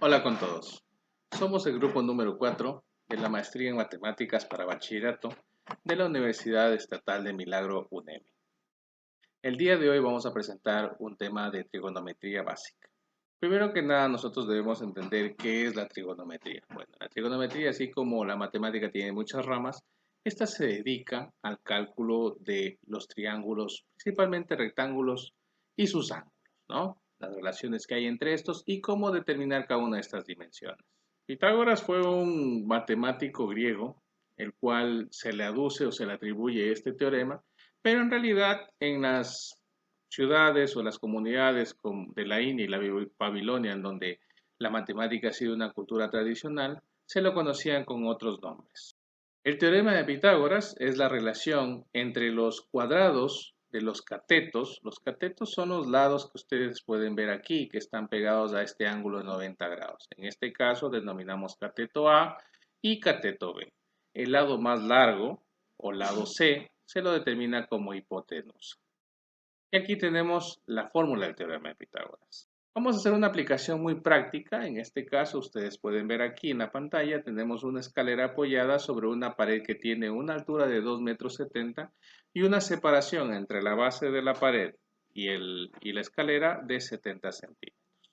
Hola con todos. Somos el grupo número 4 de la Maestría en Matemáticas para Bachillerato de la Universidad Estatal de Milagro UNEM. El día de hoy vamos a presentar un tema de trigonometría básica. Primero que nada, nosotros debemos entender qué es la trigonometría. Bueno, la trigonometría, así como la matemática tiene muchas ramas, esta se dedica al cálculo de los triángulos, principalmente rectángulos y sus ángulos, ¿no? Las relaciones que hay entre estos y cómo determinar cada una de estas dimensiones. Pitágoras fue un matemático griego, el cual se le aduce o se le atribuye este teorema, pero en realidad en las ciudades o las comunidades de la India y la Babilonia, en donde la matemática ha sido una cultura tradicional, se lo conocían con otros nombres. El teorema de Pitágoras es la relación entre los cuadrados de los catetos. Los catetos son los lados que ustedes pueden ver aquí, que están pegados a este ángulo de 90 grados. En este caso denominamos cateto A y cateto B. El lado más largo, o lado C, se lo determina como hipotenusa. Y aquí tenemos la fórmula del teorema de Pitágoras. Vamos a hacer una aplicación muy práctica. En este caso, ustedes pueden ver aquí en la pantalla, tenemos una escalera apoyada sobre una pared que tiene una altura de 2,70 m y una separación entre la base de la pared y la escalera de 70 centímetros.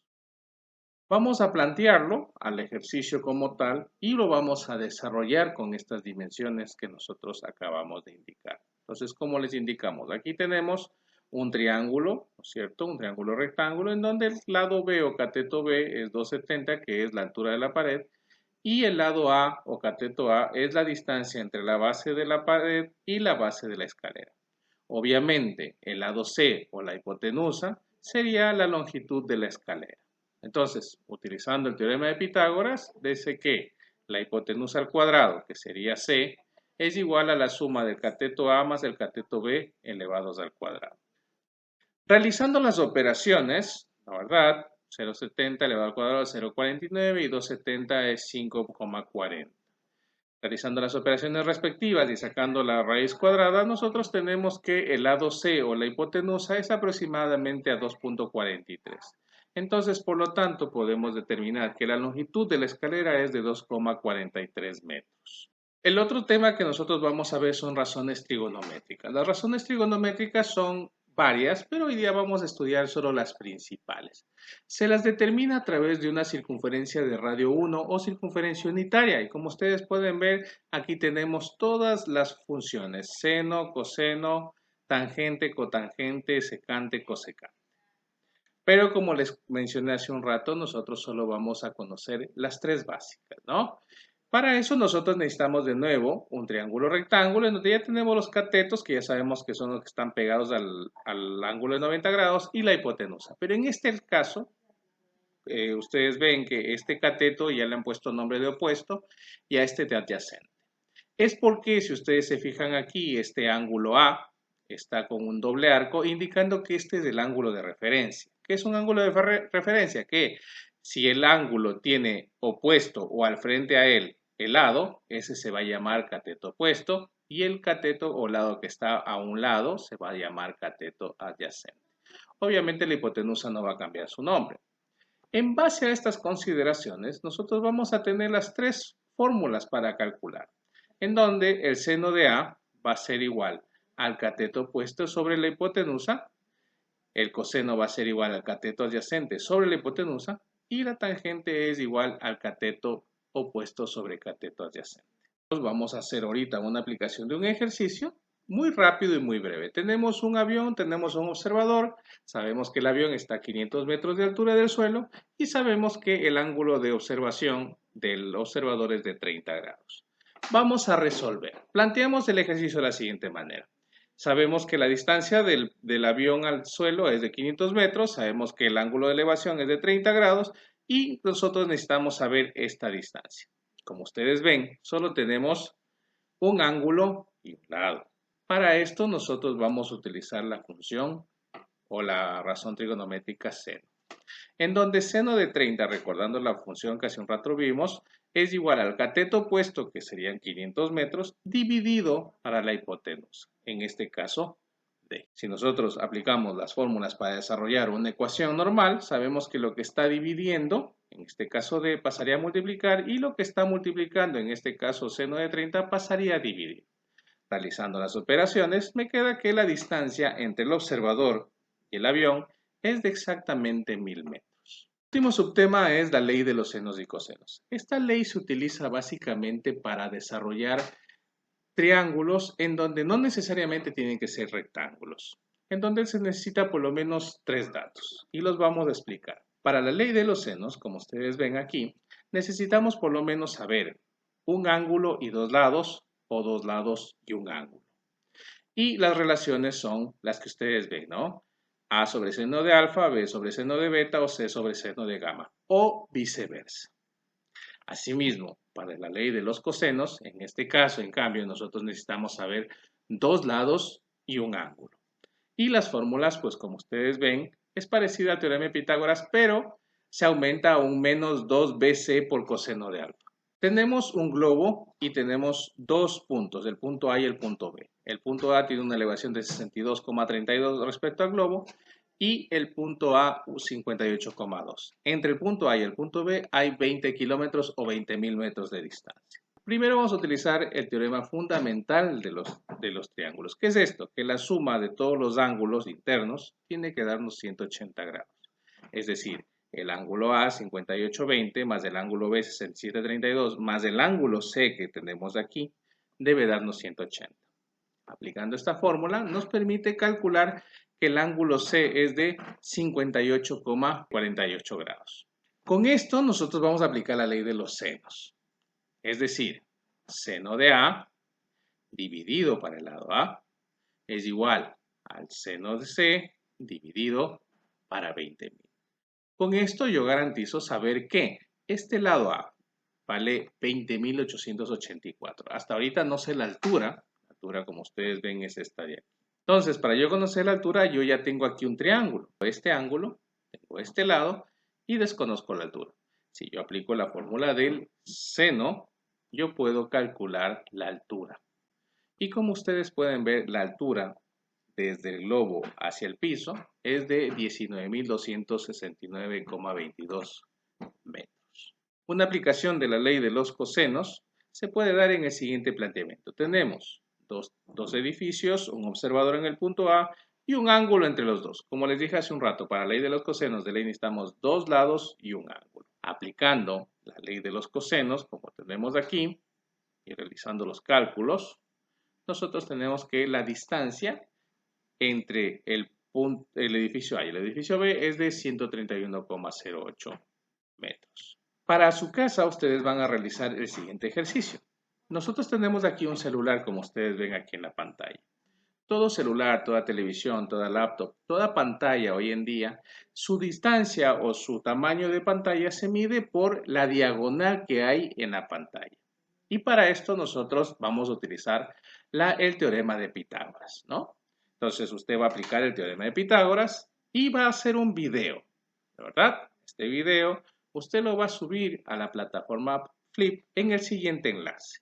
Vamos a plantearlo al ejercicio como tal y lo vamos a desarrollar con estas dimensiones que nosotros acabamos de indicar. Entonces, ¿cómo les indicamos? Aquí tenemos un triángulo, ¿no es cierto? Un triángulo rectángulo en donde el lado B o cateto B es 2,70, que es la altura de la pared, y el lado A o cateto A es la distancia entre la base de la pared y la base de la escalera. Obviamente, el lado C o la hipotenusa sería la longitud de la escalera. Entonces, utilizando el teorema de Pitágoras, dice que la hipotenusa al cuadrado, que sería C, es igual a la suma del cateto A más el cateto B elevados al cuadrado. Realizando las operaciones, la verdad, 0,70 elevado al cuadrado es 0,49 y 2,70 es 5,40. Realizando las operaciones respectivas y sacando la raíz cuadrada, nosotros tenemos que el lado C o la hipotenusa es aproximadamente a 2,43. Entonces, por lo tanto, podemos determinar que la longitud de la escalera es de 2,43 metros. El otro tema que nosotros vamos a ver son razones trigonométricas. Las razones trigonométricas son varias, pero hoy día vamos a estudiar solo las principales. Se las determina a través de una circunferencia de radio 1 o circunferencia unitaria. Y como ustedes pueden ver, aquí tenemos todas las funciones: seno, coseno, tangente, cotangente, secante, cosecante. Pero como les mencioné hace un rato, nosotros solo vamos a conocer las tres básicas, ¿no? Para eso nosotros necesitamos de nuevo un triángulo rectángulo en donde ya tenemos los catetos, que ya sabemos que son los que están pegados al ángulo de 90 grados, y la hipotenusa. Pero en este caso, ustedes ven que este cateto ya le han puesto nombre de opuesto y a este de adyacente. Es porque, si ustedes se fijan aquí, este ángulo A está con un doble arco, indicando que este es el ángulo de referencia. ¿Qué es un ángulo de referencia? Que si el ángulo tiene opuesto o al frente a él el lado, ese se va a llamar cateto opuesto, y el cateto o lado que está a un lado se va a llamar cateto adyacente. Obviamente la hipotenusa no va a cambiar su nombre. En base a estas consideraciones, nosotros vamos a tener las tres fórmulas para calcular, en donde el seno de A va a ser igual al cateto opuesto sobre la hipotenusa, el coseno va a ser igual al cateto adyacente sobre la hipotenusa, y la tangente es igual al cateto opuesto sobre cateto adyacente. Vamos a hacer ahorita una aplicación de un ejercicio muy rápido y muy breve. Tenemos un avión, tenemos un observador, sabemos que el avión está a 500 metros de altura del suelo y sabemos que el ángulo de observación del observador es de 30 grados. Vamos a resolver. Planteamos el ejercicio de la siguiente manera. Sabemos que la distancia del avión al suelo es de 500 metros, sabemos que el ángulo de elevación es de 30 grados y nosotros necesitamos saber esta distancia. Como ustedes ven, solo tenemos un ángulo y un lado. Para esto nosotros vamos a utilizar la función o la razón trigonométrica seno, en donde seno de 30, recordando la función que hace un rato vimos, es igual al cateto opuesto, que serían 500 metros, dividido para la hipotenusa, en este caso D. Si nosotros aplicamos las fórmulas para desarrollar una ecuación normal, sabemos que lo que está dividiendo en este caso D, pasaría a multiplicar y lo que está multiplicando, en este caso seno de 30, pasaría a dividir. Realizando las operaciones, me queda que la distancia entre el observador y el avión es de exactamente 1000 metros. El último subtema es la ley de los senos y cosenos. Esta ley se utiliza básicamente para desarrollar triángulos en donde no necesariamente tienen que ser rectángulos, en donde se necesita por lo menos 3 datos y los vamos a explicar. Para la ley de los senos, como ustedes ven aquí, necesitamos por lo menos saber un ángulo y 2 lados o 2 lados y un ángulo. Y las relaciones son las que ustedes ven, ¿no? A sobre seno de alfa, B sobre seno de beta o C sobre seno de gamma o viceversa. Asimismo, para la ley de los cosenos, en este caso, en cambio, nosotros necesitamos saber 2 lados y un ángulo. Y las fórmulas, pues como ustedes ven, es parecida al teorema de Pitágoras, pero se aumenta a un menos 2bc por coseno de alfa. Tenemos un globo y tenemos 2 puntos, el punto A y el punto B. El punto A tiene una elevación de 62,32 respecto al globo y el punto A 58,2. Entre el punto A y el punto B hay 20 kilómetros o 20.000 metros de distancia. Primero vamos a utilizar el teorema fundamental de los triángulos. ¿Qué es esto? Que la suma de todos los ángulos internos tiene que darnos 180 grados. Es decir, el ángulo A 58,20 más el ángulo B 67,32 más el ángulo C que tenemos aquí debe darnos 180. Aplicando esta fórmula nos permite calcular que el ángulo C es de 58,48 grados. Con esto nosotros vamos a aplicar la ley de los senos. Es decir, seno de A dividido para el lado A es igual al seno de C dividido para 20.000. Con esto yo garantizo saber que este lado A vale 20.884. Hasta ahorita no sé la altura. La altura, como ustedes ven, es esta de aquí. Entonces, para yo conocer la altura, yo ya tengo aquí un triángulo. Este ángulo, tengo este lado y desconozco la altura. Si yo aplico la fórmula del seno, yo puedo calcular la altura. Y como ustedes pueden ver, la altura desde el globo hacia el piso es de 19.269,22 metros. Una aplicación de la ley de los cosenos se puede dar en el siguiente planteamiento. Tenemos dos edificios, un observador en el punto A y un ángulo entre los dos. Como les dije hace un rato, para la ley de los cosenos de ley necesitamos 2 lados y un ángulo. Aplicando la ley de los cosenos, como tenemos aquí, y realizando los cálculos, nosotros tenemos que la distancia entre el edificio A y el edificio B es de 131,08 metros. Para su casa, ustedes van a realizar el siguiente ejercicio. Nosotros tenemos aquí un celular, como ustedes ven aquí en la pantalla. Todo celular, toda televisión, toda laptop, toda pantalla hoy en día, su distancia o su tamaño de pantalla se mide por la diagonal que hay en la pantalla. Y para esto nosotros vamos a utilizar el teorema de Pitágoras, ¿no? Entonces usted va a aplicar el teorema de Pitágoras y va a hacer un video, ¿verdad? Este video usted lo va a subir a la plataforma Flip en el siguiente enlace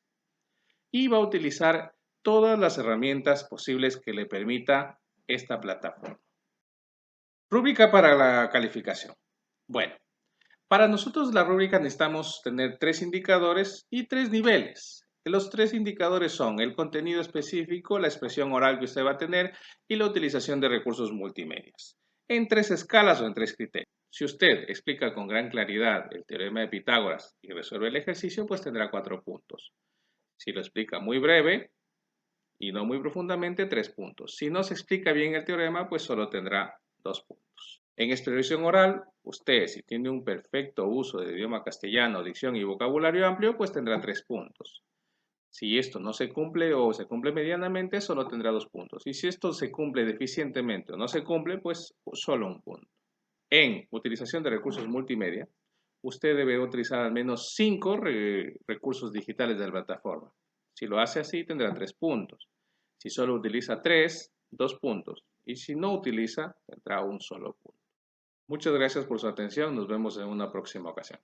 y va a utilizar todas las herramientas posibles que le permita esta plataforma. Rúbrica para la calificación. Bueno, para nosotros la rúbrica necesitamos tener 3 indicadores y 3 niveles. Los 3 indicadores son el contenido específico, la expresión oral que usted va a tener y la utilización de recursos multimedias, en 3 escalas o en 3 criterios. Si usted explica con gran claridad el teorema de Pitágoras y resuelve el ejercicio, pues tendrá 4 puntos. Si lo explica muy breve y no muy profundamente, 3 puntos. Si no se explica bien el teorema, pues solo tendrá 2 puntos. En expresión oral, usted, si tiene un perfecto uso del idioma castellano, dicción y vocabulario amplio, pues tendrá 3 puntos. Si esto no se cumple o se cumple medianamente, solo tendrá 2 puntos. Y si esto se cumple deficientemente o no se cumple, pues solo 1 punto. En utilización de recursos multimedia, usted debe utilizar al menos 5 recursos digitales de la plataforma. Si lo hace así, tendrá 3 puntos. Si solo utiliza 3, 2 puntos. Y si no utiliza, tendrá un solo punto. Muchas gracias por su atención. Nos vemos en una próxima ocasión.